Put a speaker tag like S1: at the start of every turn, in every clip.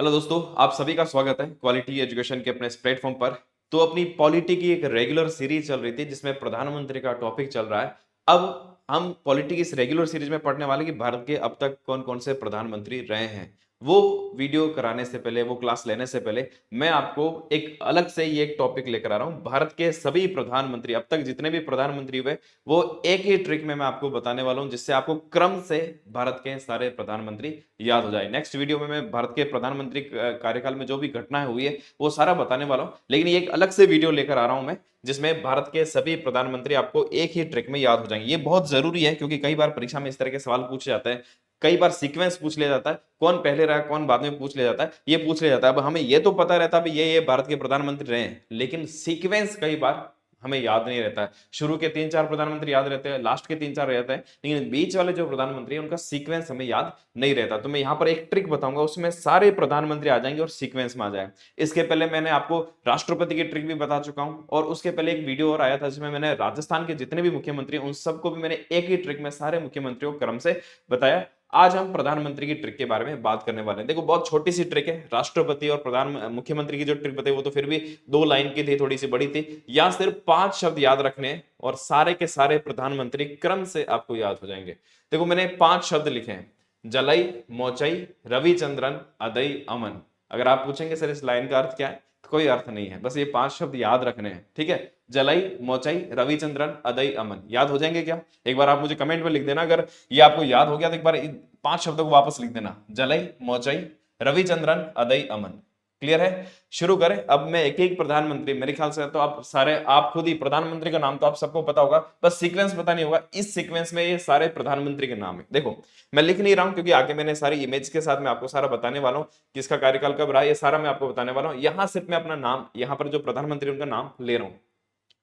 S1: Hello दोस्तों, आप सभी का स्वागत है क्वालिटी एजुकेशन के अपने इस प्लेटफॉर्म पर। तो अपनी पॉलिटी की एक रेगुलर सीरीज चल रही थी जिसमें प्रधानमंत्री का टॉपिक चल रहा है। अब हम पॉलिटी की इस रेगुलर सीरीज में पढ़ने वाले कि भारत के अब तक कौन कौन से प्रधानमंत्री रहे हैं। वो वीडियो कराने से पहले, वो क्लास लेने से पहले मैं आपको एक अलग से ये एक टॉपिक लेकर आ रहा हूं। भारत के सभी प्रधानमंत्री, अब तक जितने भी प्रधानमंत्री हुए, वो एक ही ट्रिक में मैं आपको बताने वाला हूं जिससे आपको क्रम से भारत के सारे प्रधानमंत्री याद हो जाए। नेक्स्ट वीडियो में मैं भारत के प्रधानमंत्री कार्यकाल में जो भी घटनाएं हुई है वो सारा बताने वाला हूं, लेकिन ये एक अलग से वीडियो लेकर आ रहा हूं मैं जिसमें भारत के सभी प्रधानमंत्री आपको एक ही ट्रिक में याद हो जाएंगे। ये बहुत जरूरी है क्योंकि कई बार परीक्षा में इस तरह के सवाल पूछे जाते हैं। कई बार सीक्वेंस पूछ लिया जाता है, कौन पहले रहा कौन बाद में पूछ लिया जाता है, ये पूछ लिया जाता है। अब हमें ये तो पता रहता है ये भारत के प्रधानमंत्री रहे हैं, लेकिन सीक्वेंस कई बार हमें याद नहीं रहता है। शुरू के 3-4 प्रधानमंत्री याद रहते हैं, लास्ट के 3-4 रहते हैं, लेकिन बीच वाले जो प्रधानमंत्री हैं उनका सीक्वेंस हमें याद नहीं रहता। तो मैं यहाँ पर एक ट्रिक बताऊंगा, उसमें सारे प्रधानमंत्री आ जाएंगे और सीक्वेंस में आ जाए। इसके पहले मैंने आपको राष्ट्रपति की ट्रिक भी बता चुका हूं, और उसके पहले एक वीडियो और आया था जिसमें मैंने राजस्थान के जितने भी मुख्यमंत्री उन सबको भी मैंने एक ही ट्रिक में सारे मुख्यमंत्रियों को क्रम से बताया। आज हम प्रधानमंत्री की ट्रिक के बारे में बात करने वाले हैं। देखो, बहुत छोटी सी ट्रिक है। राष्ट्रपति और प्रधान मुख्यमंत्री की जो ट्रिक बताई वो तो फिर भी 2 लाइन की थी, थोड़ी सी बड़ी थी। यहां सिर्फ 5 शब्द याद रखने हैं और सारे के सारे प्रधानमंत्री क्रम से आपको याद हो जाएंगे। देखो, मैंने 5 शब्द लिखे हैं: जलई, मोचई, रविचंद्रन, अदई, अमन। अगर आप पूछेंगे सर इस लाइन का अर्थ क्या है, तो कोई अर्थ नहीं है, बस ये 5 शब्द याद रखने हैं। ठीक है, जलई, मोचई, रविचंद्रन, अदई, अमन। याद हो जाएंगे क्या? एक बार आप मुझे कमेंट में लिख देना अगर ये आपको याद हो गया, तो एक बार इन 5 शब्दों को वापस लिख देना: जलई, मोचई, रविचंद्रन, अदई, अमन। क्लियर है? शुरू करें। अब मैं एक एक प्रधानमंत्री, मेरे ख्याल से तो आप सारे, आप खुद ही प्रधानमंत्री का नाम तो आप सबको पता होगा, बस सीक्वेंस पता नहीं होगा। इस सीक्वेंस में ये सारे प्रधानमंत्री के नाम है। देखो, मैं लिख नहीं रहा हूं क्योंकि आगे मैंने सारी इमेज के साथ मैं आपको सारा बताने वाला हूं, किसका कार्यकाल कब रहा, ये सारा मैं आपको बताने वाला हूं। यहां सिर्फ मैं अपना नाम, यहां पर जो प्रधानमंत्री उनका नाम ले रहा हूं।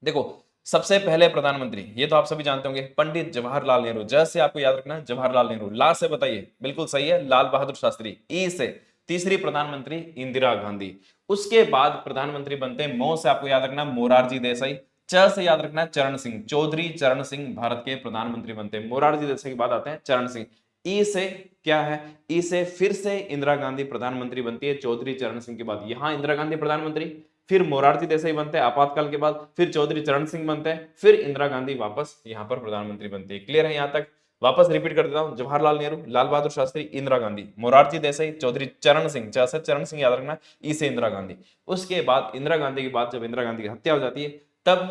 S1: देखो, सबसे पहले प्रधानमंत्री, ये तो आप सभी जानते होंगे, पंडित जवाहरलाल नेहरू। ज से आपको याद रखना है जवाहरलाल नेहरू। ला से बताइए, बिल्कुल सही है, लाल बहादुर शास्त्री। ई से तीसरी प्रधानमंत्री इंदिरा गांधी। उसके बाद प्रधानमंत्री बनते हैं, मो से आपको याद रखना मोरारजी देसाई। च से याद रखना है चरण सिंह, चौधरी चरण सिंह भारत के प्रधानमंत्री बनते हैं। मोरारजी देसाई के बाद आते हैं चरण सिंह। ई से क्या है? ई से फिर से इंदिरा गांधी प्रधानमंत्री बनती है चौधरी चरण सिंह के बाद। यहां इंदिरा गांधी प्रधानमंत्री, फिर मोरारजी देसाई बनते हैं आपातकाल के बाद, फिर चौधरी चरण सिंह बनते हैं, फिर इंदिरा गांधी वापस यहां पर प्रधानमंत्री बनती है। क्लियर है यहां तक? वापस रिपीट कर देता हूं: जवाहरलाल नेहरू, लाल बहादुर शास्त्री, इंदिरा गांधी, मोरारजी देसाई, चौधरी चरण सिंह। चरण सिंह याद रखना, ई से इंदिरा गांधी। उसके बाद इंदिरा गांधी के बाद जब इंदिरा गांधी की हत्या हो जाती है, तब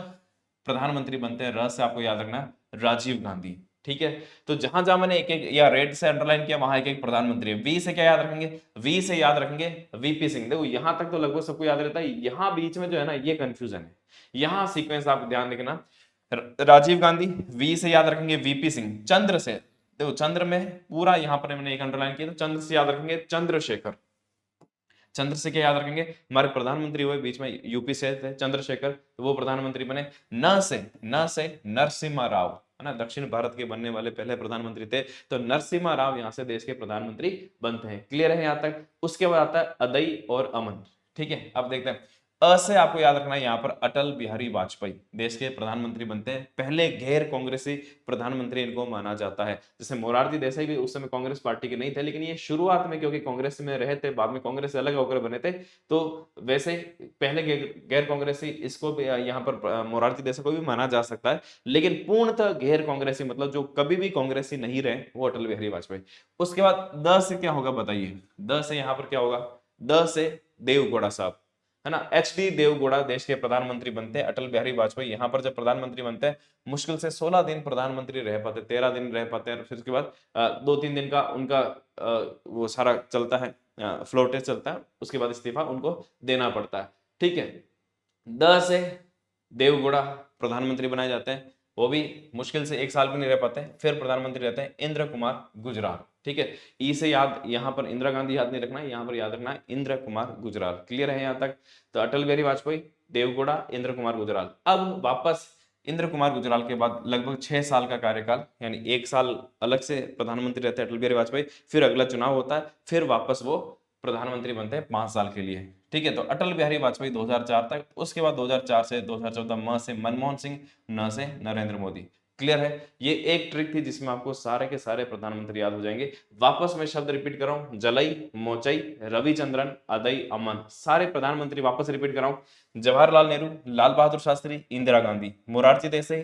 S1: प्रधानमंत्री बनते हैं, र से आपको याद रखना राजीव गांधी। ठीक है, तो जहां जहां मैंने एक एक या रेड से अंडरलाइन किया वहां एक एक प्रधानमंत्री है। वी से क्या याद रखेंगे? वी से याद रखेंगे वीपी सिंह। देखो, यहां तक तो लगभग सबको याद रहता है, यहां बीच में जो है ना ये कंफ्यूजन है। यहां सीक्वेंस आप ध्यान रखना, राजीव गांधी, वी से याद रखेंगे वीपी सिंह। चंद्र से, देखो चंद्र में पूरा यहां पर मैंने एक अंडरलाइन किया, तो चंद्र से याद रखेंगे चंद्रशेखर। चंद्र से क्या याद रखेंगे? हमारे प्रधानमंत्री हुए बीच में यूपी से थे चंद्रशेखर, तो वो प्रधानमंत्री बने। न से नरसिम्हा राव, है ना, दक्षिण भारत के बनने वाले पहले प्रधानमंत्री थे, तो नरसिम्हा राव यहां से देश के प्रधानमंत्री बनते हैं। क्लियर है यहां तक? उसके बाद आता है अदई और अमन। ठीक है, अब देखते हैं। अ से आपको याद रखना है यहाँ पर अटल बिहारी वाजपेयी देश के प्रधानमंत्री बनते हैं, पहले गैर कांग्रेसी प्रधानमंत्री इनको माना जाता है। जैसे मोरारजी देसाई भी उस समय कांग्रेस पार्टी के नहीं थे, लेकिन ये शुरुआत में क्योंकि कांग्रेस में रहे थे, बाद में कांग्रेस से अलग होकर बने थे, तो वैसे पहले गैर कांग्रेसी इसको भी यहाँ पर मोरारजी देसाई को भी माना जा सकता है, लेकिन पूर्णतः गैर कांग्रेसी मतलब जो कभी भी कांग्रेसी नहीं रहे, वो अटल बिहारी वाजपेयी। उसके बाद द से क्या होगा बताइए? द से यहाँ पर क्या होगा? द से देवगौड़ा साहब, है ना। एच डी देवगौड़ा देश के प्रधानमंत्री बनते हैं। अटल बिहारी वाजपेयी यहाँ पर जब प्रधानमंत्री बनते हैं, मुश्किल से 16 दिन प्रधानमंत्री रह पाते, 13 दिन रह पाते हैं। फिर उसके बाद 2-3 दिन का उनका वो सारा चलता है, फ्लोर टेस्ट चलता है, उसके बाद इस्तीफा उनको देना पड़ता है। ठीक है, द से देवगौड़ा प्रधानमंत्री बनाए जाते हैं, वो भी मुश्किल से 1 साल भी नहीं रह पाते। फिर प्रधानमंत्री रहते हैं इंद्र कुमार गुजराल। ठीक है, ई से याद यहाँ पर इंदिरा गांधी याद नहीं रखना है, यहाँ पर याद रखना है इंद्र कुमार गुजराल। क्लियर है यहाँ तक? तो अटल बिहारी वाजपेयी, देवगौड़ा, इंद्र कुमार गुजराल। अब वापस इंद्र कुमार गुजराल के बाद लगभग 6 साल का कार्यकाल, यानी 1 साल अलग से प्रधानमंत्री रहते हैं अटल बिहारी वाजपेयी, फिर अगला चुनाव होता है, फिर वापस वो प्रधानमंत्री बनते हैं 5 साल के लिए। ठीक है, तो अटल बिहारी वाजपेयी 2004 तक। उसके बाद 2004 से 2014 म से मनमोहन सिंह, न से नरेंद्र मोदी। क्लियर है? ये एक ट्रिक थी जिसमें आपको सारे के सारे प्रधानमंत्री याद हो जाएंगे। वापस मैं शब्द रिपीट कर रहा हूं, जलई, मोचई, रविचंद्रन, अदई, अमन, सारे प्रधानमंत्री वापस रिपीट कर रहा हूं। जवाहरलाल नेहरू, लाल बहादुर शास्त्री, इंदिरा गांधी, मोरारजी देसाई,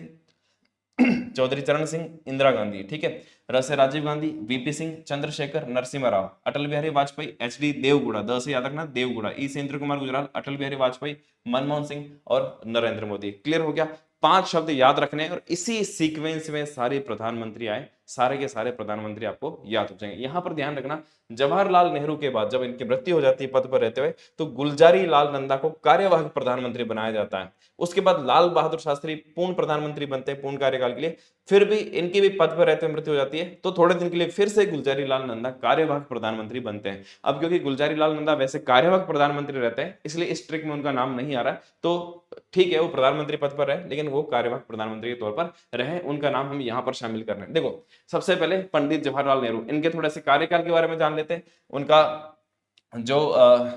S1: चौधरी चरण सिंह, इंदिरा गांधी, ठीक है। रसे Rajiv Gandhi, VP Singh, Chandrashekhar, Narasimha Rao, Atal Bihari Vajpayee, H D Deve Gowda, द से याद रखना देवगुड़ा, ई से इंद्र कुमार गुजराल, अटल बिहारी वाजपेयी, मनमोहन सिंह और नरेंद्र मोदी। क्लियर हो गया? 5 शब्द याद रखने हैं और इसी सीक्वेंस में सारे प्रधानमंत्री आए, सारे के सारे प्रधानमंत्री आपको याद हो जाएंगे। यहां पर ध्यान रखना, जवाहरलाल नेहरू के बाद जब इनकी मृत्यु हो जाती है पद पर रहते हुए, तो गुलजारी लाल नंदा को कार्यवाहक प्रधानमंत्री बनाया जाता है। उसके बाद लाल बहादुर शास्त्री पूर्ण प्रधानमंत्री बनते हैं पूर्ण कार्यकाल के लिए। फिर भी इनकी भी पद पर रहते हुए मृत्यु हो जाती है, तो थोड़े दिन के लिए फिर से गुलजारी लाल नंदा कार्यवाहक प्रधानमंत्री बनते हैं। अब क्योंकि गुलजारी लाल नंदा वैसे कार्यवाहक प्रधानमंत्री रहते हैं, इसलिए इस ट्रिक में उनका नाम नहीं आ रहा है। तो ठीक है, वो प्रधानमंत्री पद पर रहे, लेकिन वो कार्यवाहक प्रधानमंत्री के तौर पर रहे, उनका नाम हम यहां पर शामिल कर रहे हैं। देखो, सबसे पहले पंडित जवाहरलाल नेहरू, इनके थोड़े से कार्यकाल के बारे में जान लेते हैं। उनका जो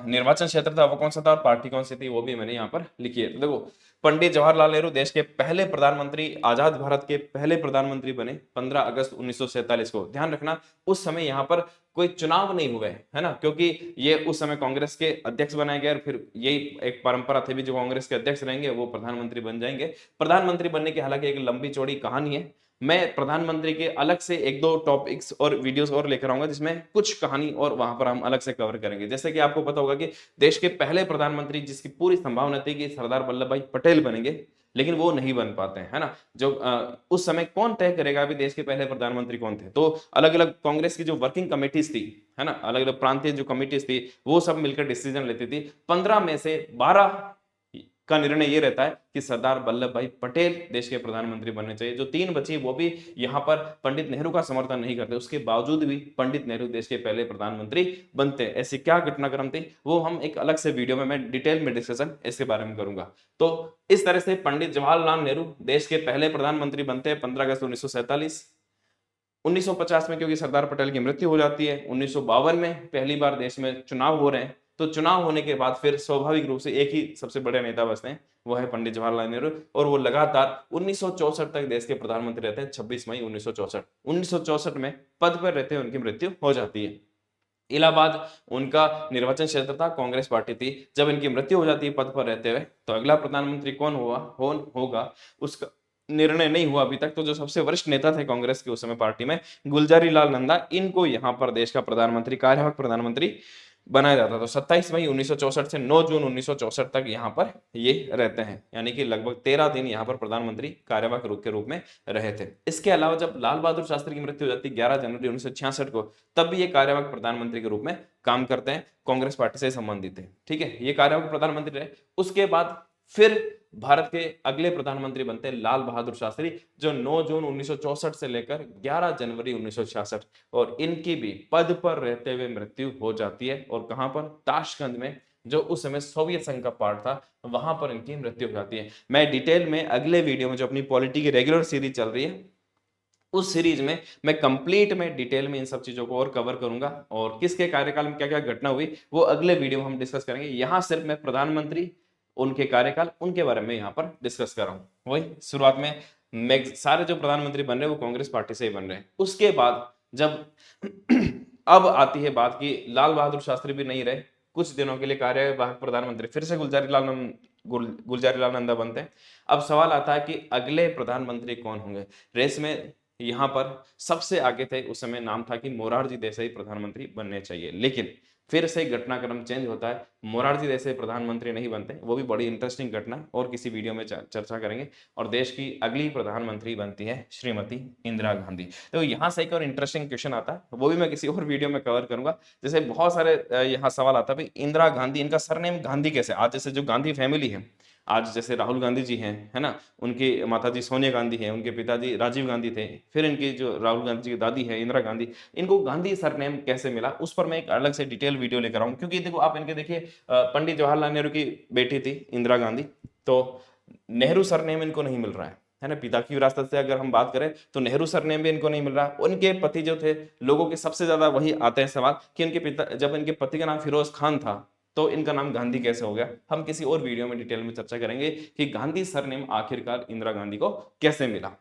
S1: निर्वाचन क्षेत्र था वो कौन सा था और पार्टी कौन सी थी, वो भी मैंने यहाँ पर लिखी है। तो देखो, पंडित जवाहरलाल नेहरू देश के पहले प्रधानमंत्री, आजाद भारत के पहले प्रधानमंत्री बने 15 अगस्त 1947 को। ध्यान रखना, उस समय यहाँ पर कोई चुनाव नहीं हुए, है ना, क्योंकि ये उस समय कांग्रेस के अध्यक्ष बनाए गए और फिर यही एक परंपरा थी भी, जो कांग्रेस के अध्यक्ष रहेंगे वो प्रधानमंत्री बन जाएंगे। प्रधानमंत्री बनने की हालांकि एक लंबी चौड़ी कहानी है। मैं प्रधानमंत्री के अलग से 1-2 टॉपिक्स और वीडियोस और लेकर आऊंगा, जिसमें कुछ कहानी और वहां पर हम अलग से कवर करेंगे। जैसे कि आपको पता होगा कि देश के पहले प्रधानमंत्री जिसकी पूरी संभावना थी कि सरदार वल्लभ भाई पटेल बनेंगे, लेकिन वो नहीं बन पाते हैं, है ना। जो उस समय कौन तय करेगा अभी देश के पहले प्रधानमंत्री कौन थे, तो अलग अलग कांग्रेस की जो वर्किंग कमेटीज थी, है ना, अलग अलग प्रांतीय जो कमेटीज थी, वो सब मिलकर डिसीजन लेती थी। 15 में से 12 का निर्णय ये रहता है कि सरदार वल्लभ भाई पटेल देश के प्रधानमंत्री बनने चाहिए। जो 3 बची वो भी यहाँ पर पंडित नेहरू का समर्थन नहीं करते, उसके बावजूद भी पंडित नेहरू देश के पहले प्रधानमंत्री बनते। ऐसी क्या घटनाक्रम थी, वो हम एक अलग से वीडियो में मैं डिटेल में डिस्कशन इसके बारे में करूंगा। तो इस तरह से पंडित जवाहरलाल नेहरू देश के पहले प्रधानमंत्री बनते हैं 15 अगस्त 1947। 1950 में क्योंकि सरदार पटेल की मृत्यु हो जाती है, 1952 में पहली बार देश में चुनाव हो रहे हैं, तो चुनाव होने के बाद फिर स्वाभाविक रूप से एक ही सबसे बड़े नेता बचते हैं, वो है पंडित जवाहरलाल नेहरू, और वो लगातार 1964 तक देश के प्रधानमंत्री रहते हैं। 26 मई 1964, 1964 में पद पर रहते हुए उनकी मृत्यु हो जाती है। इलाहाबाद उनका निर्वाचन क्षेत्र था, कांग्रेस पार्टी थी। जब इनकी मृत्यु हो जाती है पद पर रहते हुए, तो अगला प्रधानमंत्री कौन होगा उसका निर्णय नहीं हुआ अभी तक। तो जो सबसे वरिष्ठ नेता थे कांग्रेस के उस समय पार्टी में, गुलजारी लाल नंदा, इनको यहां पर देश का प्रधानमंत्री, कार्यवाहक प्रधानमंत्री बनाया जाता। तो 27 मई 1964 से 9 जून 1964 तक यहाँ पर ये रहते हैं, यानी कि लगभग 13 दिन यहाँ पर प्रधानमंत्री कार्यवाहक के रूप में रहे थे। इसके अलावा जब लाल बहादुर शास्त्री की मृत्यु हो जाती है 11 जनवरी 1966 को, तब भी ये कार्यवाहक प्रधानमंत्री के रूप में काम करते हैं, कांग्रेस पार्टी से संबंधित है, ठीक है। ये कार्यवाहक प्रधानमंत्री रहे। उसके बाद फिर भारत के अगले प्रधानमंत्री बनते हैं लाल बहादुर शास्त्री, जो 9 जून 1964 से लेकर 11 जनवरी 1966, और इनकी भी पद पर रहते हुए मृत्यु हो जाती है। और कहां पर? ताशकंद में, जो उस समय सोवियत संघ का पार्ट था, वहां पर इनकी मृत्यु हो जाती है। मैं डिटेल में अगले वीडियो में, जो अपनी पॉलिटी की रेगुलर सीरीज चल रही है, उस सीरीज में मैं कंप्लीट में डिटेल में इन सब चीजों को और कवर करूंगा, और किसके कार्यकाल में क्या क्या घटना हुई वो अगले वीडियो में हम डिस्कस करेंगे। यहां सिर्फ मैं प्रधानमंत्री, उनके कार्यकाल, उनके बारे में यहां पर डिस्कस कर रहा हूं। वही शुरुआत में सारे जो प्रधानमंत्री बन रहे हैं वो कांग्रेस पार्टी से ही बन रहे हैं। उसके बाद जब अब आती है बात की लाल बहादुर शास्त्री भी नहीं रहे, कुछ दिनों के लिए कार्यवाहक प्रधानमंत्री फिर से गुलजारी लाल नंदा बनते हैं। अब सवाल आता है कि अगले प्रधानमंत्री कौन होंगे। रेस में यहाँ पर सबसे आगे थे उस समय, नाम था कि मोरारजी देसाई प्रधानमंत्री बनने चाहिए, लेकिन फिर से घटनाक्रम चेंज होता है, मोरारजी देसाई प्रधानमंत्री नहीं बनते। वो भी बड़ी इंटरेस्टिंग घटना, और किसी वीडियो में चर्चा करेंगे। और देश की अगली प्रधानमंत्री बनती है श्रीमती इंदिरा गांधी। तो यहाँ से एक और इंटरेस्टिंग क्वेश्चन आता है, वो भी मैं किसी और वीडियो में कवर करूंगा। जैसे बहुत सारे यहाँ सवाल आता है, भाई इंदिरा गांधी, इनका सरनेम गांधी कैसे? आज जैसे जो गांधी फैमिली है, आज जैसे राहुल गांधी जी हैं, है ना, उनकी माताजी सोनिया गांधी हैं, उनके पिताजी राजीव गांधी थे, फिर इनकी जो राहुल गांधी जी की दादी है इंदिरा गांधी, इनको गांधी सरनेम कैसे मिला, उस पर मैं एक अलग से डिटेल वीडियो लेकर आऊंगा। क्योंकि देखो, आप इनके देखिए, पंडित जवाहरलाल नेहरू की बेटी थी इंदिरा गांधी, तो नेहरू सरनेम इनको नहीं मिल रहा है ना। पिता की विरासत से अगर हम बात करें तो नेहरू सरनेम भी इनको नहीं मिल रहा। उनके पति जो थे, लोगों के सबसे ज्यादा वही आते हैं सवाल कि उनके पिता, जब इनके पति का नाम फिरोज खान था, तो इनका नाम गांधी कैसे हो गया। हम किसी और वीडियो में डिटेल में चर्चा करेंगे कि गांधी सरनेम आखिरकार इंदिरा गांधी को कैसे मिला।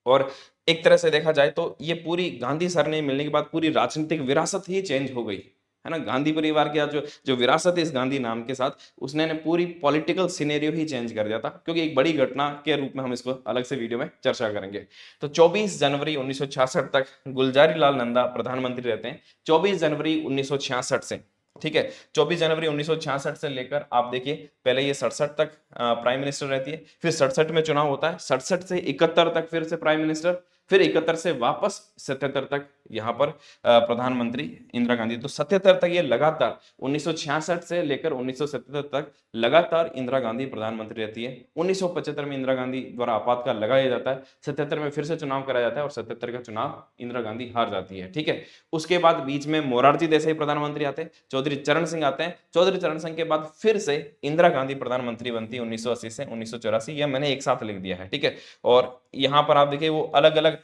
S1: और एक तरह से देखा जाए तो ये पूरी गांधी सरनेम मिलने के बाद पूरी राजनीतिक विरासत ही चेंज हो गई, है ना। गांधी परिवार की आज जो जो विरासत है इस गांधी नाम के साथ, उसने ने पूरी पॉलिटिकल सिनेरियो ही चेंज कर दिया था, क्योंकि एक बड़ी घटना के रूप में हम इसको अलग से वीडियो में चर्चा करेंगे। तो 24 जनवरी 1966 तक गुलजारी लाल नंदा प्रधानमंत्री रहते हैं, 24 जनवरी 1966 से, ठीक है। 24 जनवरी 1966 से लेकर आप देखिए पहले ये 67 तक प्राइम मिनिस्टर रहती है, फिर 67 में चुनाव होता है, 67 से 71 तक फिर से प्राइम मिनिस्टर, फिर 71 से वापस 77 तक यहाँ पर प्रधानमंत्री इंदिरा गांधी। तो 77 तक ये लगातार 1966 से लेकर 1977 तक लगातार इंदिरा गांधी प्रधानमंत्री रहती है। 1975 में इंदिरा गांधी द्वारा आपातकाल लगाया जाता है, 77 में फिर से चुनाव कराया जाता है और 77 का चुनाव इंदिरा गांधी हार जाती है, ठीक है। उसके बाद बीच में मोरारजी देसाई प्रधानमंत्री आते हैं, चौधरी चरण सिंह आते हैं, चौधरी चरण सिंह के बाद फिर से इंदिरा गांधी प्रधानमंत्री बनती है 1980 से 1984। यह मैंने एक साथ लिख दिया है, ठीक है। और यहाँ पर आप देखिए वो अलग अलग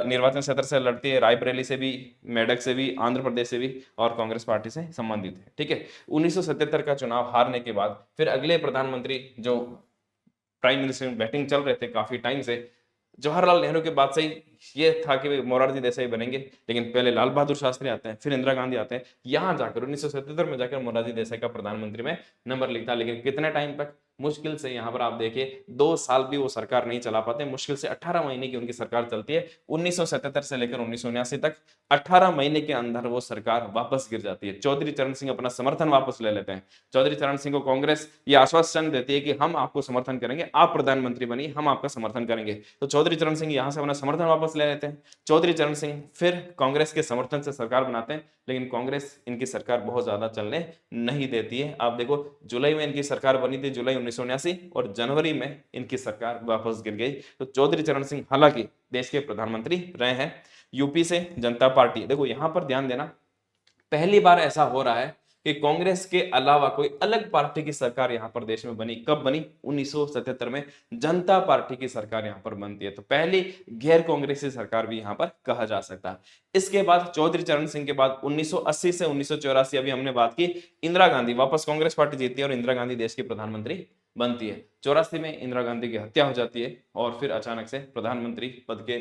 S1: निर्वाचन क्षेत्र से लड़ती है, रायबरेली से भी, मेडक से भी, आंध्र प्रदेश से भी, और कांग्रेस पार्टी से संबंधित है, ठीक है। 1977 का चुनाव हारने के बाद फिर अगले प्रधानमंत्री जो प्राइम मिनिस्टर बैटिंग चल रहे थे काफी टाइम से, जवाहरलाल नेहरू के बाद से ही ये था कि मोरारजी देसाई बनेंगे, लेकिन पहले लाल बहादुर शास्त्री आते हैं, फिर इंदिरा गांधी आते हैं, यहां जाकर 1977 में जाकर मोरारजी देसाई का प्रधानमंत्री में नंबर लिखता है। लेकिन कितने टाइम तक, मुश्किल से यहाँ पर आप देखिए 2 साल भी वो सरकार नहीं चला पाते, मुश्किल से 18 महीने की उनकी सरकार चलती है। 1977 से लेकर 1979 तक 18 महीने के अंदर वो सरकार वापस गिर जाती है। चौधरी चरण सिंह अपना समर्थन वापस ले लेते हैं। चौधरी चरण सिंह को कांग्रेस ये आश्वासन देती है कि हम आपको समर्थन करेंगे, आप प्रधानमंत्री बनिए, हम आपका समर्थन करेंगे। तो चौधरी चरण सिंह यहां से अपना समर्थन वापस ले लेते हैं। चौधरी चरण सिंह फिर कांग्रेस के समर्थन से सरकार बनाते हैं, लेकिन कांग्रेस इनकी सरकार बहुत ज्यादा चलने नहीं देती है। आप देखो जुलाई में इनकी सरकार बनी थी, जुलाई 1979, और जनवरी में इनकी सरकार वापस गिर गई। तो चौधरी चरण सिंह हालांकि देश के प्रधानमंत्री रहे हैं। यूपी से जनता पार्टी, देखो यहां पर ध्यान देना, पहली बार ऐसा हो रहा है कि कांग्रेस के अलावा कोई अलग पार्टी की सरकार यहां पर देश में बनी। कब बनी? 1977 में जनता पार्टी की सरकार यहां पर बनती है। तो पहली गैर कांग्रेसी सरकार भी यहां पर कहा जा सकता है। इसके बाद चौधरी चरण सिंह के बाद 1980 से 1984, अभी हमने बात की, इंदिरा गांधी, वापस कांग्रेस पार्टी जीती है और इंदिरा गांधी देश की प्रधानमंत्री बनती है। 84 में इंदिरा गांधी की हत्या हो जाती है और फिर अचानक से प्रधानमंत्री पद के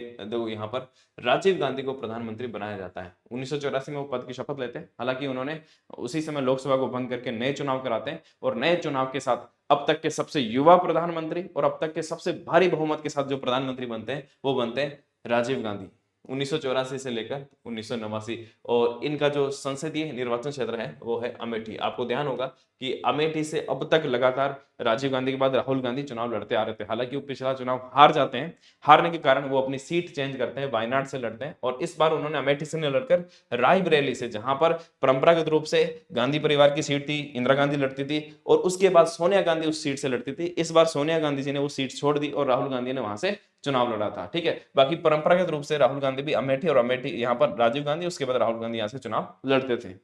S1: यहाँ पर राजीव गांधी को प्रधानमंत्री बनाया जाता है। 1984 में वो पद की शपथ लेते हैं, हालांकि उन्होंने उसी समय लोकसभा को भंग करके नए चुनाव कराते हैं, और नए चुनाव के साथ अब तक के सबसे युवा प्रधानमंत्री और अब तक के सबसे भारी बहुमत के साथ जो प्रधानमंत्री बनते हैं वो बनते हैं राजीव गांधी। 1984 से लेकर 1989, और इनका जो संसदीय निर्वाचन क्षेत्र है वो है अमेठी। आपको ध्यान होगा कि अमेठी से अब तक लगातार राजीव गांधी के बाद राहुल गांधी चुनाव लड़ते आ रहे थे। हालांकि वो पिछला चुनाव हार जाते हैं, हारने के कारण वो अपनी सीट चेंज करते हैं, वायनाड से लड़ते हैं, और इस बार उन्होंने अमेठी से नहीं लड़कर रायबरेली से, जहां पर परंपरागत रूप से गांधी परिवार की सीट थी, इंदिरा गांधी लड़ती थी, और उसके बाद सोनिया गांधी उस सीट से लड़ती थी। इस बार सोनिया गांधी जी ने वो सीट छोड़ दी और राहुल गांधी ने वहां से चुनाव लड़ा था, ठीक है। बाकी परंपरागत रूप से राहुल गांधी भी अमेठी, और अमेठी यहाँ पर राजीव गांधी, उसके बाद राहुल गांधी यहाँ से चुनाव लड़ते थे।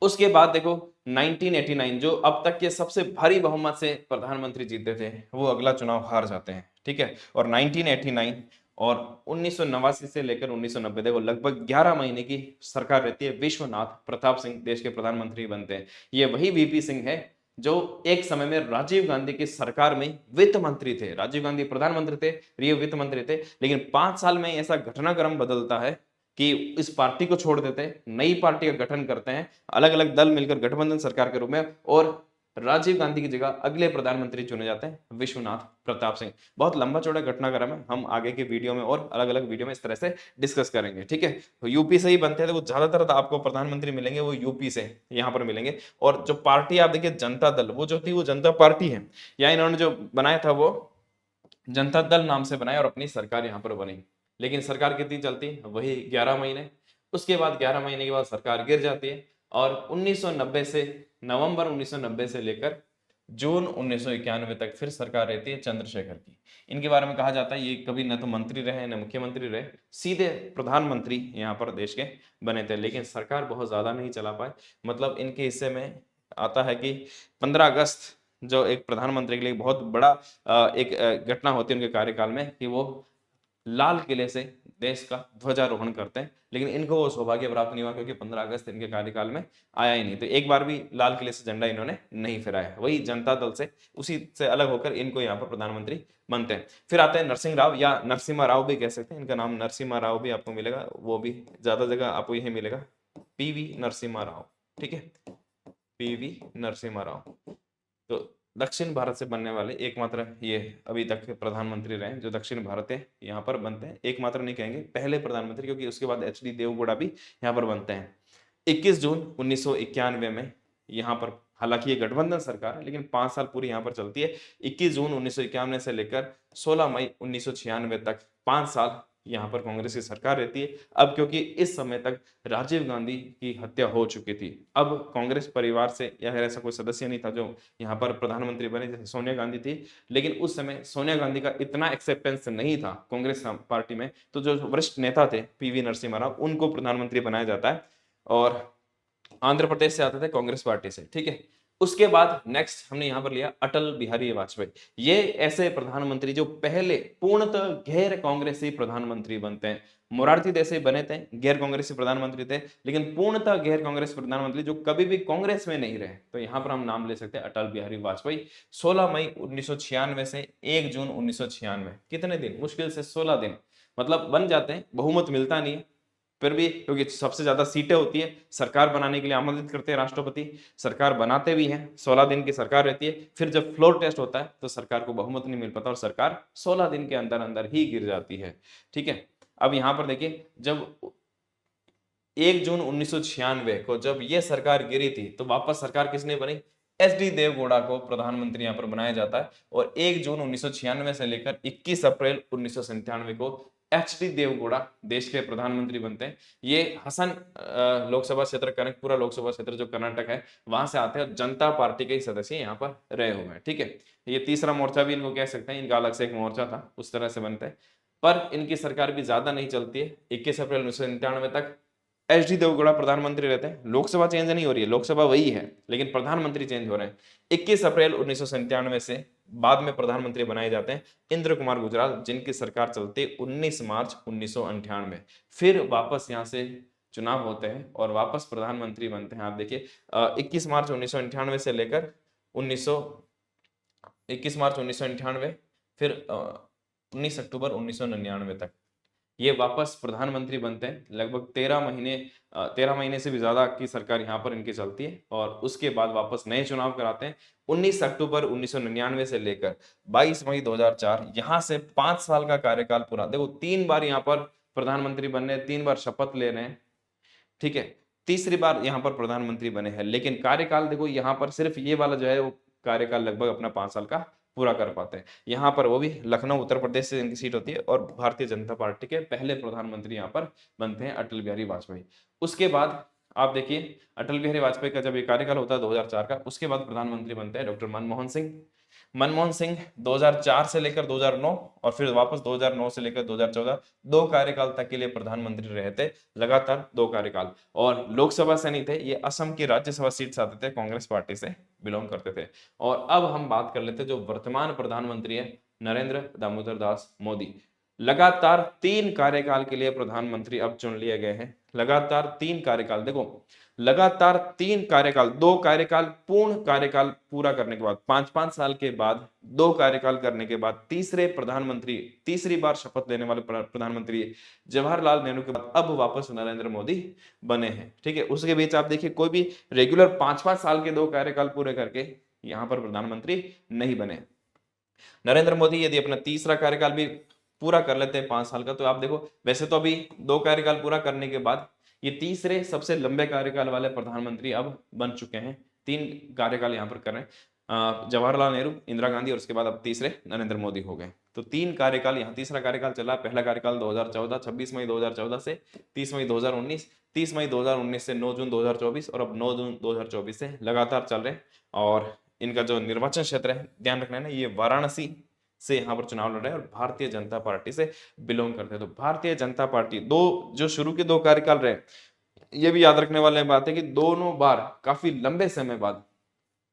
S1: उसके बाद देखो 1989, जो अब तक के सबसे भारी बहुमत से प्रधानमंत्री जीते थे, वो अगला चुनाव हार जाते हैं, ठीक है। और 1989 और 1989 से लेकर 1990, देखो लगभग 11 महीने की सरकार रहती है। विश्वनाथ प्रताप सिंह देश के प्रधानमंत्री बनते हैं। ये वही वीपी सिंह है जो एक समय में राजीव गांधी की सरकार में वित्त मंत्री थे। राजीव गांधी प्रधानमंत्री थे, ये वित्त मंत्री थे, लेकिन 5 साल में ऐसा घटनाक्रम बदलता है कि इस पार्टी को छोड़ देते हैं, नई पार्टी का गठन करते हैं, अलग अलग दल मिलकर गठबंधन सरकार के रूप में, और राजीव गांधी की जगह अगले प्रधानमंत्री चुने जाते हैं विश्वनाथ प्रताप सिंह। बहुत लंबा चौड़ा घटनाक्रम है, हम आगे के वीडियो में और अलग अलग वीडियो में इस तरह से डिस्कस करेंगे, ठीक है। तो यूपी से ही बनते हैं, तो ज्यादातर आपको प्रधानमंत्री मिलेंगे वो यूपी से यहाँ पर मिलेंगे। और जो पार्टी आप देखिए जनता दल, वो जो थी वो जनता पार्टी है, या इन्होंने जो बनाया था वो जनता दल नाम से बनाया और अपनी सरकार यहाँ पर बनी। लेकिन सरकार कितनी चलती? वही 11 महीने। उसके बाद 11 महीने के बाद सरकार गिर जाती है, और 1990 से, नवंबर 1990 से लेकर जून 1991 तक फिर सरकार रहती है चंद्रशेखर की। इनके बारे में कहा जाता है ये कभी न तो मंत्री रहे न मुख्यमंत्री रहे, सीधे प्रधानमंत्री यहाँ पर देश के बने थे, लेकिन सरकार बहुत ज्यादा नहीं चला पाए। मतलब इनके हिस्से में आता है कि 15 अगस्त जो एक प्रधानमंत्री के लिए बहुत बड़ा एक घटना होती है उनके कार्यकाल में, कि वो लाल किले से देश का ध्वजारोहण करते हैं, लेकिन इनको वो सौभाग्य प्राप्त नहीं हुआ क्योंकि 15 अगस्त इनके कार्यकाल में आया ही नहीं, तो एक बार भी लाल किले से झंडा इन्होंने नहीं फहराया। वही जनता दल से, उसी से अलग होकर इनको यहाँ पर प्रधानमंत्री बनते हैं। फिर आते हैं नरसिंह राव या नरसिम्हा राव भी कह सकते हैं, इनका नाम नरसिम्हा राव भी आपको मिलेगा, वो भी ज्यादा जगह आपको यही मिलेगा, पीवी नरसिम्हा राव, ठीक है, पीवी नरसिम्हा राव। तो दक्षिण भारत से बनने वाले एकमात्र ये अभी तक प्रधानमंत्री रहे जो दक्षिण भारत है यहाँ पर बनते हैं, एकमात्र नहीं कहेंगे, पहले प्रधानमंत्री, क्योंकि उसके बाद एच डी देवगौड़ा भी यहाँ पर बनते हैं। 21 जून 1991 में यहाँ पर, हालांकि ये गठबंधन सरकार है लेकिन 5 साल पूरी यहाँ पर चलती है। 21 जून 1991 से लेकर 16 मई 1996 तक 5 साल यहाँ पर कांग्रेस की सरकार रहती है। अब क्योंकि इस समय तक राजीव गांधी की हत्या हो चुकी थी, अब कांग्रेस परिवार से या ऐसा कोई सदस्य नहीं था जो यहाँ पर प्रधानमंत्री बने, जैसे सोनिया गांधी थी, लेकिन उस समय सोनिया गांधी का इतना एक्सेप्टेंस नहीं था कांग्रेस पार्टी में, तो जो वरिष्ठ नेता थे पीवी नरसिम्हा राव, उनको प्रधानमंत्री बनाया जाता है, और आंध्र प्रदेश से आते थे कांग्रेस पार्टी से, ठीक है। उसके बाद नेक्स्ट हमने यहां पर लिया अटल बिहारी वाजपेयी। ये ऐसे प्रधानमंत्री जो पहले पूर्णतः गैर कांग्रेसी प्रधानमंत्री बनते हैं। मोरारजी देसाई बने थे, गैर कांग्रेसी प्रधानमंत्री थे, लेकिन पूर्णतः गैर कांग्रेस प्रधानमंत्री जो कभी भी कांग्रेस में नहीं रहे, तो यहां पर हम नाम ले सकते हैं अटल बिहारी वाजपेयी। 16 मई 1996 से 1 जून 1996, कितने दिन, मुश्किल से 16 दिन, मतलब बन जाते हैं, बहुमत मिलता नहीं है, फिर भी क्योंकि सबसे ज्यादा सीटें होती है, सरकार बनाने के लिए आमंत्रित करते हैं राष्ट्रपति, सरकार बनाते भी हैं, 16 दिन की सरकार रहती है, फिर जब फ्लोर टेस्ट होता है तो सरकार को बहुमत नहीं मिल पाता और सरकार 16 दिन के अंदर अंदर ही गिर जाती है, ठीक है। अब यहां पर देखिए, जब 1 जून 1996 को जब ये सरकार गिरी थी, तो वापस सरकार किसने बनी, एच डी देवगौड़ा को प्रधानमंत्री यहाँ पर बनाया जाता है, और 1 जून 1996 से लेकर 21 अप्रैल 1997 को एच डी देवगौड़ा देश के प्रधानमंत्री बनते हैं। ये हसन लोकसभा क्षेत्र, कनकपुरा लोकसभा क्षेत्र जो कर्नाटक है, वहां से आते हैं, जनता पार्टी के सदस्य यहाँ पर रहे हुए हैं, ठीक है। ये तीसरा मोर्चा भी इनको कह सकते हैं, इनका अलग से एक मोर्चा था, उस तरह से बनते हैं, पर इनकी सरकार भी ज्यादा नहीं चलती है। 21 अप्रैल 1997 तक एच डी देवगौड़ा प्रधानमंत्री रहते हैं, लोकसभा चेंज नहीं हो रही है, लोकसभा वही है, लेकिन प्रधानमंत्री चेंज हो रहे हैं। 21 अप्रैल 1997 से बाद में प्रधानमंत्री बनाए जाते हैं इंद्र कुमार गुजराल, जिनकी सरकार चलती है 19 मार्च 1998, फिर वापस यहाँ से चुनाव होते हैं और वापस प्रधानमंत्री बनते हैं। आप देखिए 21 मार्च 1998 से लेकर 21 मार्च 1998, फिर 19 अक्टूबर 1999 तक ये वापस प्रधानमंत्री बनते हैं। लगभग 13 महीने से भी ज्यादा की सरकार यहाँ पर इनकी चलती है, और उसके बाद वापस नए चुनाव कराते हैं 19 अक्टूबर 1999 से लेकर 22 मई 2004, यहाँ से 5 साल का कार्यकाल पूरा। देखो 3 बार यहाँ पर प्रधानमंत्री बनने, 3 बार शपथ ले रहे हैं, ठीक है, तीसरी बार यहाँ पर प्रधानमंत्री बने हैं, लेकिन कार्यकाल देखो यहाँ पर सिर्फ ये वाला जो है वो कार्यकाल लगभग अपना 5 साल का पूरा कर पाते हैं। यहाँ पर वो भी लखनऊ उत्तर प्रदेश से इनकी सीट होती है, और भारतीय जनता पार्टी के पहले प्रधानमंत्री यहाँ पर बनते हैं अटल बिहारी वाजपेयी। उसके बाद आप देखिए अटल बिहारी वाजपेयी का जब ये कार्यकाल होता है 2004 का, उसके बाद प्रधानमंत्री बनते हैं डॉक्टर मनमोहन सिंह। मनमोहन सिंह 2004 से लेकर 2009 और फिर वापस 2009 से लेकर 2014, 2 कार्यकाल तक के लिए प्रधानमंत्री रहे थे, लगातार 2 कार्यकाल, और लोकसभा से नहीं थे, ये असम की राज्यसभा सीट से आते थे, कांग्रेस पार्टी से बिलोंग करते थे। और अब हम बात कर लेते हैं जो वर्तमान प्रधानमंत्री है, नरेंद्र दामोदर दास मोदी। लगातार 3 कार्यकाल के लिए प्रधानमंत्री अब चुन लिए गए हैं, लगातार 3 कार्यकाल, देखो लगातार 3 कार्यकाल, 2 कार्यकाल पूर्ण कार्यकाल पूरा करने के बाद, 5-5 साल के बाद 2 कार्यकाल करने के बाद, तीसरे प्रधानमंत्री, तीसरी बार शपथ लेने वाले प्रधानमंत्री जवाहरलाल नेहरू के बाद अब वापस नरेंद्र मोदी बने हैं, ठीक है। उसके बीच आप देखिए कोई भी रेगुलर 5-5 साल के 2 कार्यकाल पूरे करके यहां पर प्रधानमंत्री नहीं बने। नरेंद्र मोदी यदि अपना तीसरा कार्यकाल भी पूरा कर लेते हैं 5 साल का, तो आप देखो वैसे तो अभी 2 कार्यकाल पूरा करने के बाद ये तीसरे सबसे लंबे कार्यकाल वाले प्रधानमंत्री अब बन चुके हैं। 3 कार्यकाल यहाँ पर कर रहे हैं, जवाहरलाल नेहरू, इंदिरा गांधी, और उसके बाद अब तीसरे नरेंद्र मोदी हो गए। तो 3 कार्यकाल, यहाँ तीसरा कार्यकाल चला। पहला कार्यकाल 2014, 26 मई 2014 से 30 मई 2019, 30 मई 2019 से 9 जून 2024, और अब 9 जून 2024 से लगातार चल रहे हैं। और इनका जो निर्वाचन क्षेत्र है, ध्यान रखना है ना, ये वाराणसी से यहाँ पर चुनाव लड़ रहे हैं और भारतीय जनता पार्टी से बिलोंग करते हैं। तो भारतीय जनता पार्टी जो शुरू के 2 कार्यकाल रहे, ये भी याद रखने वाले बात है कि दोनों बार काफी लंबे समय बाद,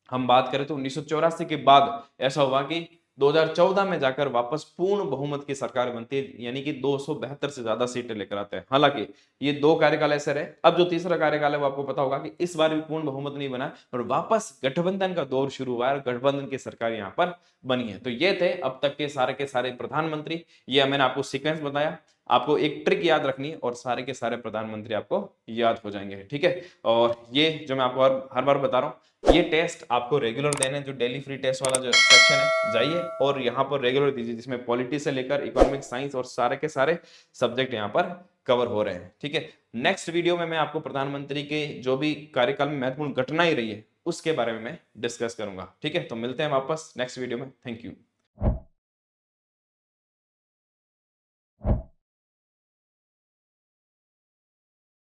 S1: हम बात करें तो 1984 के बाद ऐसा हुआ कि 2014 में जाकर वापस पूर्ण बहुमत की सरकार बनती है, यानी कि 272 से ज्यादा सीटें लेकर आते हैं। हालांकि ये 2 कार्यकाल ऐसे रहे, अब जो तीसरा कार्यकाल है वो आपको पता होगा कि इस बार भी पूर्ण बहुमत नहीं बना और वापस गठबंधन का दौर शुरू हुआ है, गठबंधन की सरकार यहाँ पर बनी है। तो ये थे अब तक के सारे प्रधानमंत्री, ये मैंने आपको सीक्वेंस बताया। आपको एक ट्रिक याद रखनी है और सारे के सारे प्रधानमंत्री आपको याद हो जाएंगे, ठीक है। और ये जो मैं आपको हर बार बता रहा हूँ, ये टेस्ट आपको रेगुलर देने, जो डेली फ्री टेस्ट वाला जो सेक्शन है जाइए और यहाँ पर रेगुलर दीजिए, जिसमें पॉलिटी से लेकर इकोनॉमिक साइंस और सारे के सारे सब्जेक्ट यहाँ पर कवर हो रहे हैं, ठीक है। नेक्स्ट वीडियो में मैं आपको प्रधानमंत्री के जो भी कार्यकाल में महत्वपूर्ण घटनाएं रही है उसके बारे में मैं डिस्कस करूंगा, ठीक है। तो मिलते हैं वापस नेक्स्ट वीडियो में। Thank you.